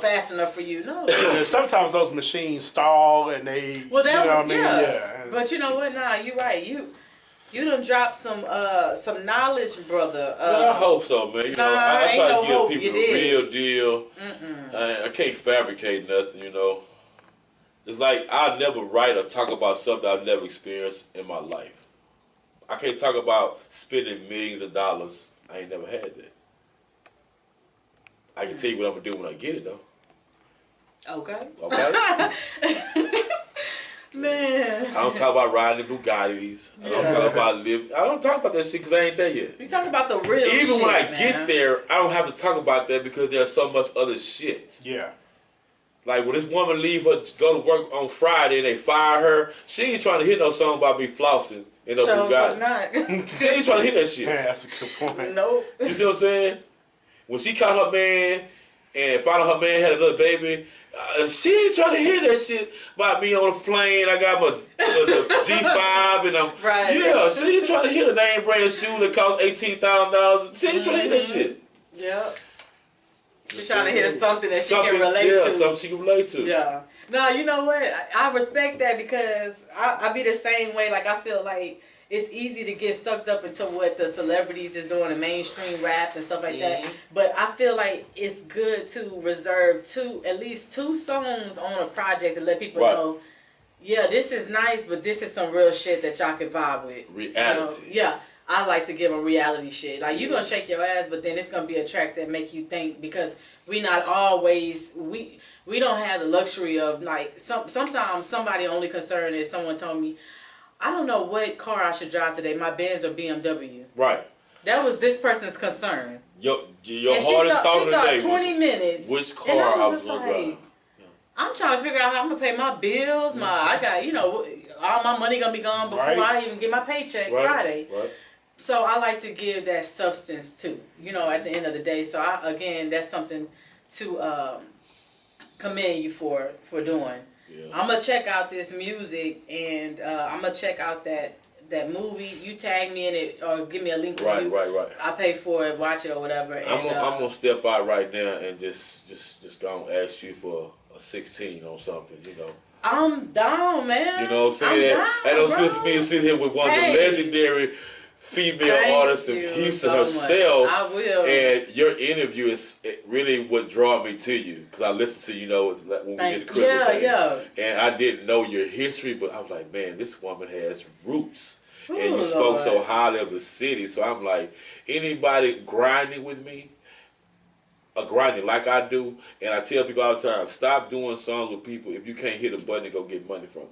fast enough for you. No. And sometimes those machines stall and they, Well, that you know was, what I mean? yeah. But you know what? Nah, you right. You done dropped some knowledge, brother. I hope so, man. You know, Nah, I ain't try no to give hope. people You the did. real deal. I can't fabricate nothing, you know. It's like I never write or talk about something I've never experienced in my life. I can't talk about spending millions of dollars. I ain't never had that. I can tell you what I'm gonna do when I get it, though. Okay. Okay. Man. I don't talk about riding the Bugattis. I don't talk about I don't talk about that shit because I ain't there yet. We talk about the real shit, Even when I man. get there, I don't have to talk about that because there's so much other shit. Yeah. Like when this woman leave her, go to work on Friday and they fire her, she ain't trying to hear no song about me flossing in a So Bugatti. not. She ain't trying to hear that shit. Yeah, that's a good point. Nope. You see what I'm saying? When she caught her man and found out her man had a little baby, she ain't trying to hear that shit about me on a plane. I got my the G5 and I'm Right. yeah. She ain't trying to hear the name brand shoe that cost $18,000. She ain't trying to hear that shit. Yep. She's trying to hear something that she can relate yeah, to. something she can relate to. Yeah. No, you know what? I respect that because I be the same way. Like, I feel like it's easy to get sucked up into what the celebrities is doing in mainstream rap and stuff like that. But I feel like it's good to reserve at least two songs on a project to let people Right. know, yeah, this is nice, but this is some real shit that y'all can vibe with. Reality. You know? Yeah. I like to give them reality shit. Like, you're going to shake your ass, but then it's going to be a track that make you think, because we not always, we don't have the luxury of, like, sometimes somebody only concern is someone told me, I don't know what car I should drive today, my Benz or BMW. Right. That was this person's concern. Your And hardest thought of the day 20 minutes. which and car I was just going to like, drive. I'm trying to figure out how I'm going to pay my bills. I got, all my money going to be gone before Right. I even get my paycheck Right. Friday. Right. So I like to give that substance too, at the end of the day. So again, that's something to commend you for doing. Yeah. I'm gonna check out this music and I'm gonna check out that movie. You tag me in it or give me a link. Right. you. Right. I I pay for it, watch it or whatever. I'm gonna step out right now and just don't ask you for a 16 on something, I'm down, man. You know what I'm saying? I'm down, And no bro. sense me sitting here with one of the Hey. legendary female Thank artists of you Houston so much. herself. I will. And your interview is really what drew me to you, because I listened to when we did the Christmas thing. Yeah. And I didn't know your history, but I was like, man, this woman has roots. And Ooh, you spoke so Lord. highly of the city, so I'm like, anybody grinding with me, grinding like I do, and I tell people all the time, stop doing songs with people if you can't hit a button and go get money from them.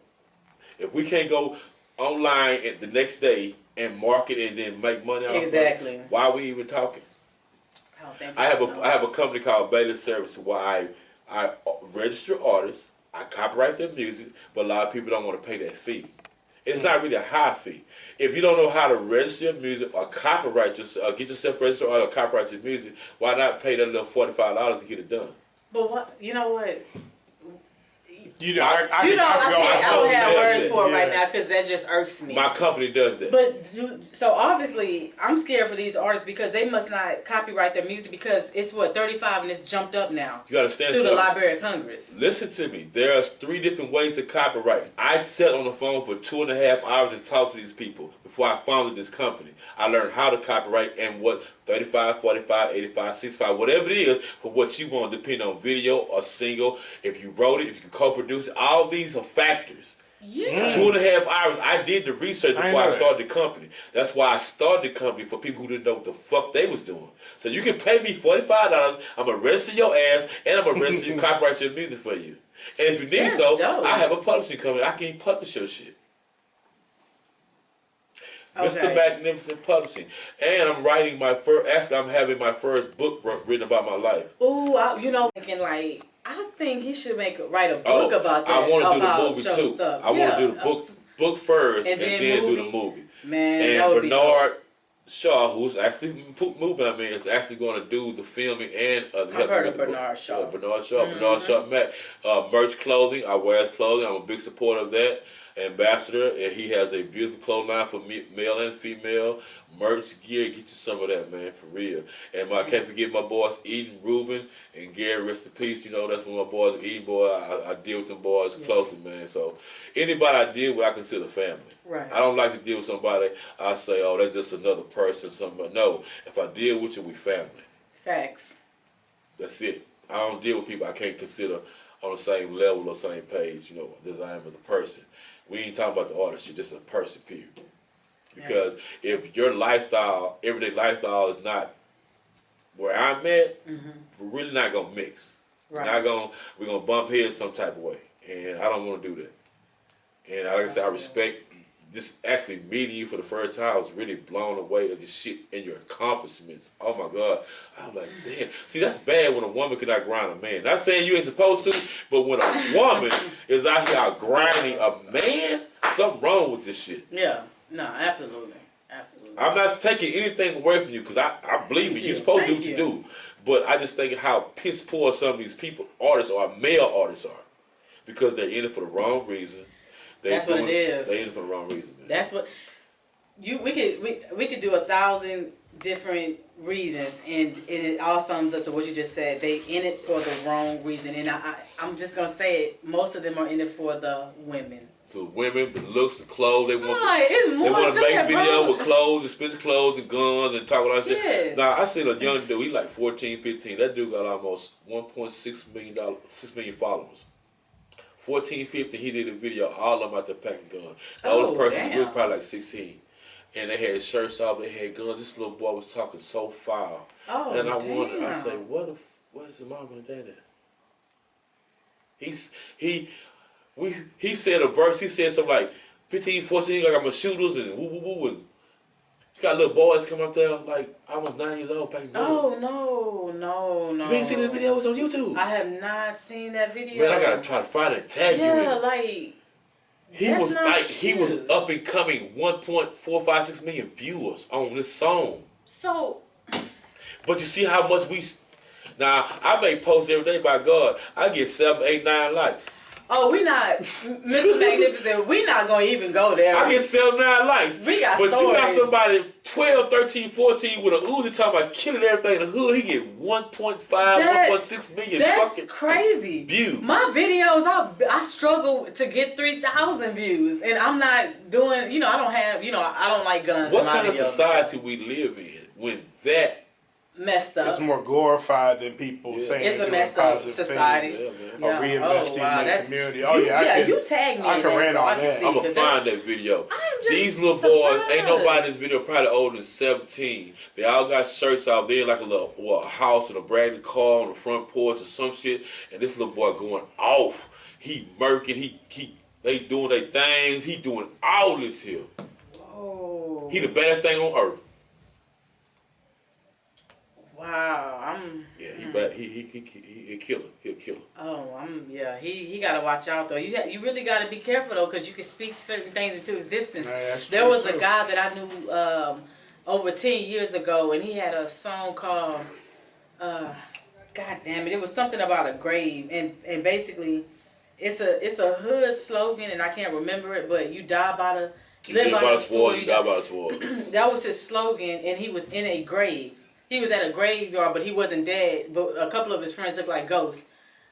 If we can't go online at the next day and market and then make money off Exactly. of it, why are we even talking? I don't think I have know. a company called Bailey Service where I register artists, I copyright their music, but a lot of people don't want to pay that fee. It's not really a high fee. If you don't know how to register your music or copyright yourself, get yourself registered or copyright your music, why not pay that little $45 to get it done? But what? You know what? I I don't have words for it Yeah. right now because that just irks me. My company does that. But so obviously, I'm scared for these artists because they must not copyright their music because it's 35 and it's jumped up now You gotta stand through the something. Library of Congress. Listen to me. There's 3 different ways to copyright. I sat on the phone for 2.5 hours and talked to these people before I founded this company. I learned how to copyright and what 35, 45, 85, 65, whatever it is for what you want, depending on video or single. If you wrote it, if you can co-produce it, all these are factors. Yeah. 2.5 hours. I did the research I before I know that. started the company. That's why I started the company, for people who didn't know what the fuck they was doing. So you can pay me $45. I'm gonna register your ass and I'm gonna register you, copyright your music for you. And if you need That's so, dope. I have a publishing company. I can publish your shit. Mr. Okay. Magnificent Publishing. And I'm writing I'm having my first book written about my life. Ooh, thinking like I think he should write a book about that. I want to do the about movie Joe too. Stuff. I want to do the book first and then then do the movie. movie. Man, that And would be dope. Bernard Shaw, who's actually moving, is actually going to do the filming and I've heard of Bernard Shaw. Bernard Shaw, Bernard Shaw, Matt. Merch clothing. I wear his clothing. I'm a big supporter of that. Ambassador, and he has a beautiful clothing line for male and female. Merch, gear, get you some of that, man, for real. And I can't forget my boys, Eden, Ruben, and Gary, rest in peace. That's one of my boys, Eden boy. I deal with them boys closely, man. So anybody I deal with, I consider family. Right. I don't like to deal with somebody I say, oh, they're just another person, somebody. No, if I deal with you, we family. Facts. That's it. I don't deal with people I can't consider on the same level or same page, as I am as a person. We ain't talking about the artist, you're just a person, period. Because if your lifestyle, everyday lifestyle is not where I'm at, we're really not gonna mix. Right. We're gonna bump heads some type of way. And I don't wanna do that. And like I said, I respect just actually meeting you for the first time. I was really blown away at the shit and your accomplishments. Oh my God. I was like, damn. See, that's bad when a woman cannot grind a man. Not saying you ain't supposed to, but when a woman is out here out grinding a man, something wrong with this shit. Yeah. No, absolutely. Absolutely. I'm not taking anything away from you because I believe me, you're supposed to do what you do. But I just think how piss poor some of these people, artists are, male artists are. Because they're in it for the wrong reason. That's what it is. They're in it for the wrong reason, man. That's what we could do 1,000 different reasons, and it all sums up to what you just said. They in it for the wrong reason, and I'm just gonna say it. Most of them are in it for the women. The women, the looks, the clothes, they want. It's more they want to to make that, video bro. with clothes, expensive clothes, and guns, and talk all that shit. Yes. Now I seen a young dude. He like 14, 15. That dude got almost $1.6 million, 6 million followers. 14, 15. He did a video all of them out there packing guns. The older person was probably like 16. And they had shirts off, they had guns. This little boy was talking so foul. Oh, and I damn. wondered, I say, where's the mom and dad at? He said a verse, he said something like 15, 14, like I'm a shooters and woo woo woo, and he got little boys come up there like almost 9 years old packing guns. Oh no. You ain't seen this video? It's on YouTube. I have not seen that video. Man, I gotta try to find it and tag you in Yeah, it. like He was up and coming 1.456 million viewers on this song. So But you see how much now I make posts every day, by God. I get 7, 8, 9 likes. we not Mr. Magnificent. We not gonna even go there. I get 7, 9 likes. We got but you got stories. somebody 12, 13, 14 with a Uzi talking about killing everything in the hood. He get 1.5, 1.6 million That's fucking crazy. views. My videos, I struggle to get 3,000 views, and I'm not doing. I don't have. I don't like guns. What in my kind of videos. society we live in when that? Messed up. It's more glorified than people saying It's a they're messed doing up positive society. things Yeah, or reinvesting in the community. Oh you tag me. I in can that, rant so on I can that. see, I'm gonna 'cause find that video. I'm just These little boys, ain't surprised. nobody in this video probably older than 17. They all got shirts out there like a house and a brand new car on the front porch or some shit. And this little boy going off. He murking. They doing their things. He doing all this here. Oh. He the baddest thing on earth. Wow. Yeah, he bad. He a killer. He a killer. He gotta watch out though. You really gotta be careful though, because you can speak certain things into existence. Yeah, that's There true, was too. a guy that I knew over 10 years ago, and he had a song called God damn it, it was something about a grave, and basically it's a hood slogan, and I can't remember it, but you die by the Live by the sword, you die by the sword. That was his slogan, and he was in a grave. He was at a graveyard, but he wasn't dead. But a couple of his friends looked like ghosts.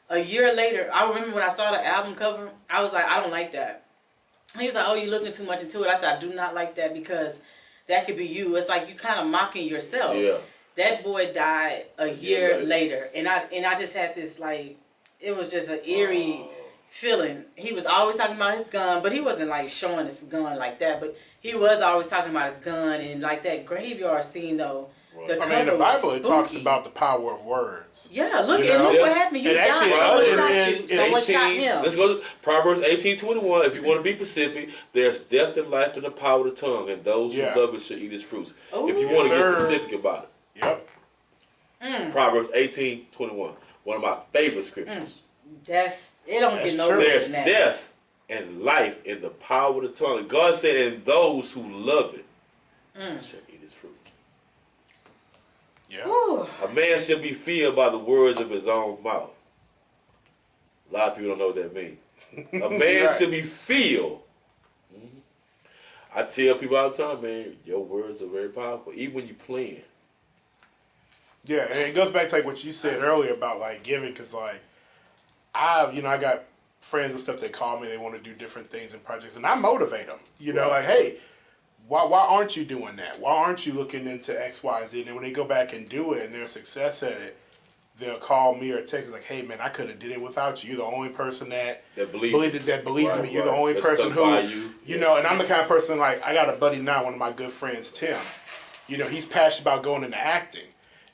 A year later, I remember when I saw the album cover, I was like, I don't like that. He was like, oh, you're looking too much into it. I said, I do not like that, because that could be you. It's like you kind of mocking yourself. Yeah. That boy died a year later, and I just had this, like, it was just an eerie feeling. He was always talking about his gun, but he wasn't like showing his gun like that. But he was always talking about his gun, and like that graveyard scene though. Right. The I cover mean, in the was Bible it talks spooky. about the power of words. Yeah, look, You and know? look what happened. You And died. actually, Someone in- shot in- you. in Someone shot him. Let's go to Proverbs 18:21. If you want to be specific, there's death and life in the power of the tongue, and those who love it shall eat its fruits. Ooh. If you want to Yes, get sir. specific about it. Yep. Proverbs 18:21. One of my favorite scriptures. It don't That's get no true. better There's than that. death and life in the power of the tongue. And God said, and those who love it shall eat its fruit. Yeah. Whew. A man shall be filled by the words of his own mouth. A lot of people don't know what that means. A man Right. should be filled. I tell people all the time, man, your words are very powerful, even when you're playing. Yeah, and it goes back to like what you said earlier about like giving, because like I got friends and stuff that call me, they want to do different things and projects, and I motivate them. You know, like, hey, why aren't you doing that? Why aren't you looking into X, Y, Z? And then when they go back and do it and they're a success at it, they'll call me or text us like, hey man, I could have did it without you. You're the only person that believed in me. You're the only That person stuck by who you. know, and I'm the kind of person like, I got a buddy now, one of my good friends, Tim. You know, he's passionate about going into acting.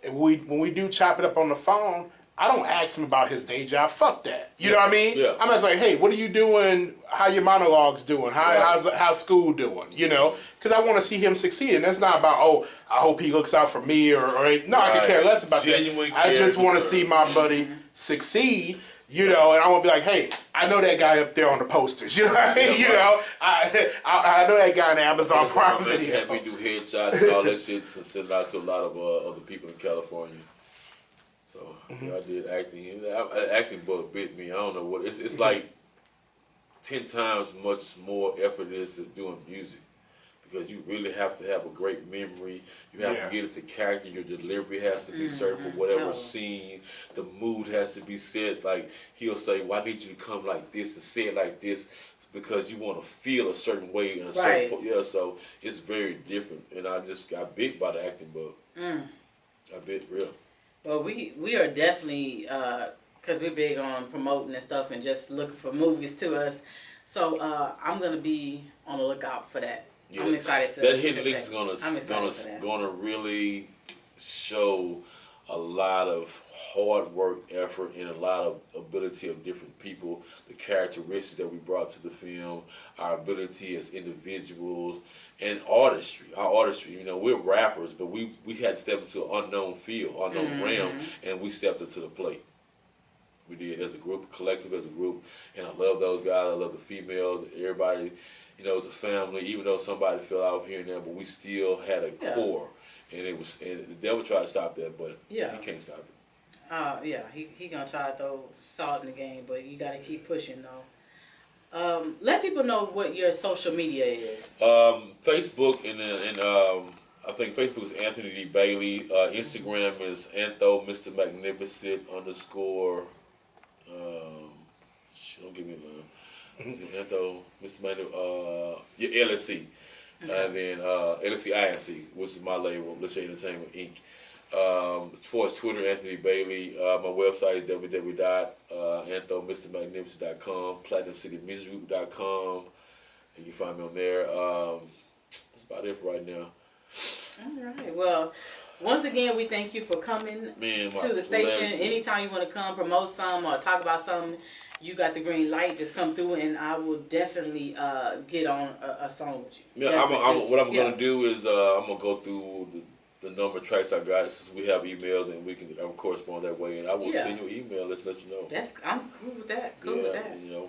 And when we do chop it up on the phone, I don't ask him about his day job. Fuck that. You know what I mean? Yeah. I'm just like, hey, what are you doing? How your monologues doing? How's school doing? You know, because I want to see him succeed. And that's not about, oh, I hope he looks out for me or no, I can care less about Genuine that. I just care, want to concern. see my buddy succeed. You know, and I want to be like, hey, I know that guy up there on the posters. You know what I mean? You know, I know that guy in the Amazon Prime Man video. had me do headshots and all that shit and send it out to a lot of other people in California. So yeah, I did acting. Acting bug bit me. I don't know what it's like 10 times much more effort it is to doing music. Because you really have to have a great memory. You have to get it to character. Your delivery has to be certain for whatever scene. The mood has to be set. Like he'll say, "Well, I need you to come like this and say it like this," because you want to feel a certain way in a certain point. Yeah, so it's very different. And I just got bit by the acting bug. I bit real. Well, we are definitely because we're big on promoting and stuff and just looking for movies to us. So I'm gonna be on the lookout for that. Yeah. I'm excited to. That hidden link is gonna really show a lot of hard work, effort, and a lot of ability of different people. The characteristics that we brought to the film, our ability as individuals, and artistry. Our artistry. You know, we're rappers, but we had to step into an unknown field, unknown realm, and we stepped into the plate. We did as a group, collective as a group, and I love those guys. I love the females, everybody. You know, it's a family. Even though somebody fell out here and there, but we still had a core, and it was. And the devil tried to stop that, but he can't stop it. Yeah, he gonna try to throw salt in the game, but you gotta keep pushing though. Let people know what your social media is. Facebook and I think Facebook is Anthony D. Bailey. Instagram is Antho Mr. Magnificent _. Don't give me a line. Antho Mr. Magnificent. LSC. And then LSC INC, which is my label, Let's Say Entertainment Inc. As far as Twitter, Anthony Bailey. My website is www.anthomrmagnificent.com, platinumcitymusicgroup.com. You can find me on there. That's about it for right now. All right. Well, once again, we thank you for coming to the station. Anytime you want to come, promote something or talk about something, you got the green light. Just come through, and I will definitely get on a song with you. Yeah, what I'm gonna do is I'm gonna go through the number of tracks I got since we have emails and we can correspond that way. And I will send you an email. Let's let you know. I'm cool with that. Cool with that. You know,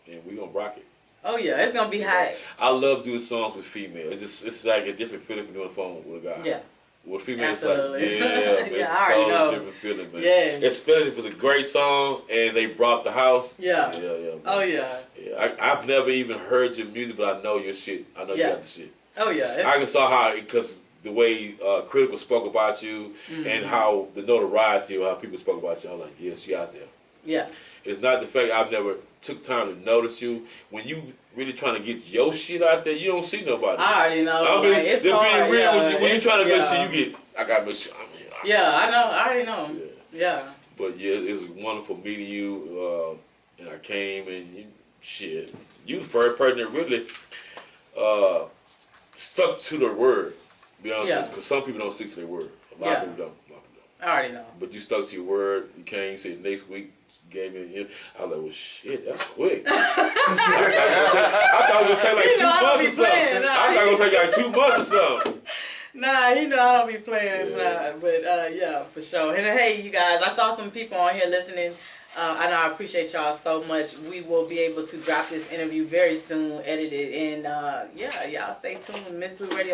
and we gonna rock it. Oh yeah, it's gonna be hot. I love doing songs with females. It's like a different feeling from doing a phone with a guy. Yeah. With female, absolutely. It's like, it's I a already know. totally different feeling, man. Yes. Especially if it was a great song and they brought the house. Yeah. Yeah. Oh yeah. Yeah, I've never even heard your music, but I know your shit. I know you got the shit. Oh yeah. I can saw how, because the way Critical spoke about you and how the notoriety of how people spoke about you, I was like, yes, you out there. Yeah. It's not the fact I've never took time to notice you. When you really trying to get your shit out there, you don't see nobody. I already know. I mean, like, it's they're hard. being real with you. When you trying to make yeah. sure you get, I gotta make sure. Yeah, I know. I already know. Yeah. But yeah, it was wonderful meeting you. And I came and you the first person that really stuck to their word. To be honest with you, because some people don't stick to their word. A lot of people don't. I already know. But you stuck to your word. You came, you said next week, you gave me. I was like, well, shit, that's quick. I thought it would take like 2 months or something. I thought it would take like 2 months or something. Nah, you know I don't be playing. Nah, but yeah, for sure. And hey, you guys, I saw some people on here listening. I know I appreciate y'all so much. We will be able to drop this interview very soon, edited, and yeah, y'all stay tuned. Miss Blue Radio.